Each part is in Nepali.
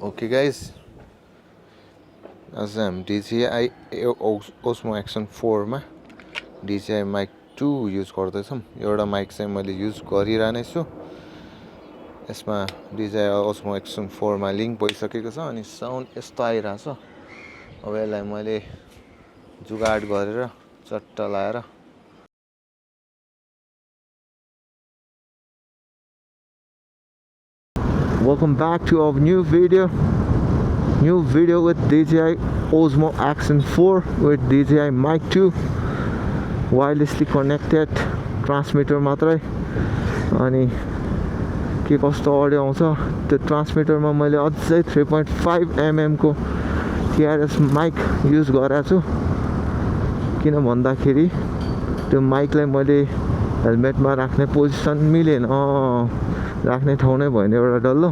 Okay guys, as I'm DJI Osmo Action 4 मा DJI Mic 2 युज गर्दैछौँ। एउटा माइक चाहिँ मैले युज गरिरहने छु। यसमा DJI Osmo Action 4 मा लिंक भइसकेको छ अनि साउन्ड यस्तो आइरहेछ। अब यसलाई मैले जुगाड गरेर चट्ट लाएर Welcome back to our new video with DJI Osmo Action 4 with DJI Mic 2 wirelessly connected transmitter मात्रै अनि के कस्तो अडियो आउँछ त्यो ट्रान्समिटरमा मैले अझै 3.5mm को TRS माइक युज गरेको छु किन भन्दाखेरि त्यो माइकलाई मैले हेलमेटमा राख्ने पोजिसन मिलेन राख्ने ठाउँ नै भएन एउटा डल्लो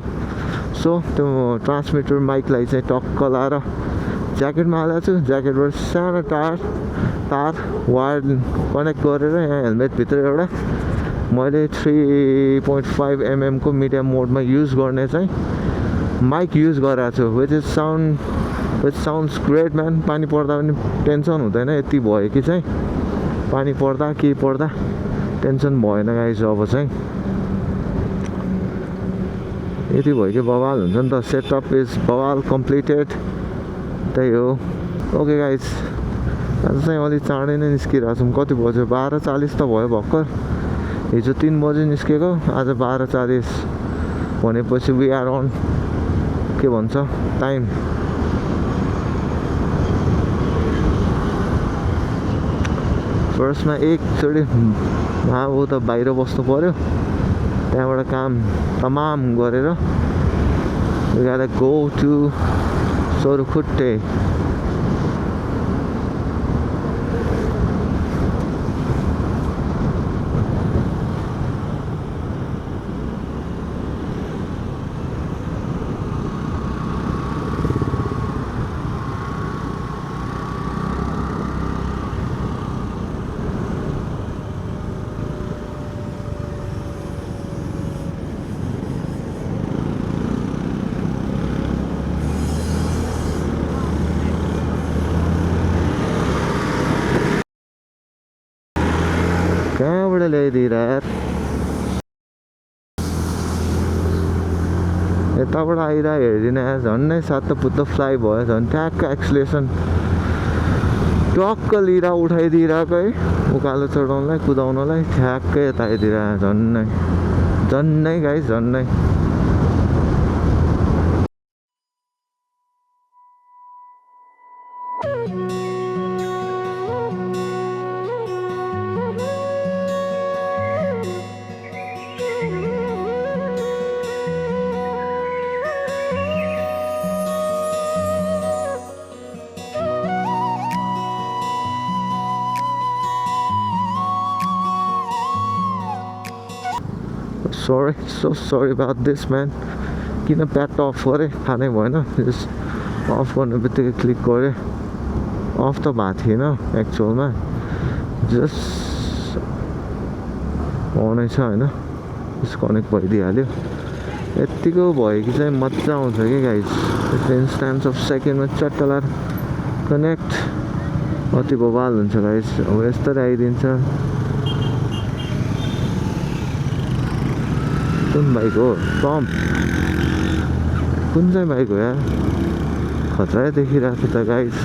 सो त्यो ट्रान्समिटर माइकलाई चाहिँ टक्क लाएर ज्याकेटमा हालेको छु ज्याकेटबाट सानो तार वायर कनेक्ट गरेर यहाँ हेलमेटभित्र एउटा मैले 3.5mm को मिडियम मोडमा युज गर्ने चाहिँ माइक युज गरेको छु विच साउन्ड्स ग्रेट म्यान पानी पर्दा पनि टेन्सन हुँदैन यति भयो कि चाहिँ पानी पर्दा के पर्दा टेन्सन भएन गाइस अब चाहिँ यति भयो कि बवाल हुन्छ नि त सेटअप इज बवाल कम्प्लिटेड त्यही हो ओके गाइस आज चाहिँ अलि चाँडै नै निस्किरहेको छौँ कति बज्यो 12:40 त भयो भर्खर हिजो 3 बजे निस्केको आज 12:40 भनेपछि वी आर अन के भन्छ टाइम फर्स्टमा एकचोटि उता बाहिर बस्नु पर्यो त्यहाँबाट काम तमाम गरेर we gotta go to सोरुखुट्टे कहाँबाट ल्याइदिएर यार यताबाट आइरह हेरिदिन यार झन्नै सातो पुत्तो फ्लाइ भयो झन् ट्याक्क एक्सलेसन टक्क लिएर उठाइदिरहेको है उकालो चढाउनलाई कुदाउनलाई ठ्याक्कै यता आइदिएर झन्नै गाइस झन्नै so sorry about this man किन प्याट अफ गरेँ थाहा नै भएन जस्ट अफ गर्ने बित्तिकै क्लिक गरेँ अफ त भएको थिएन एक्चुअलमा जस्ट अनै छ होइन डिस्कनेक्ट भइदिइहाल्यो यत्तिको भयो कि चाहिँ मजा आउँछ कि गाइस इन्स्टान्स अफ सेकेन्डमा चट्ट लाएर कनेक्ट अति बवाल हुन्छ गाइस अब यस्तरी आइदिन्छ कुन बाइक हो पम्प कुन चाहिँ बाइक हो यार खतरा देखिरहेको छ त गाइस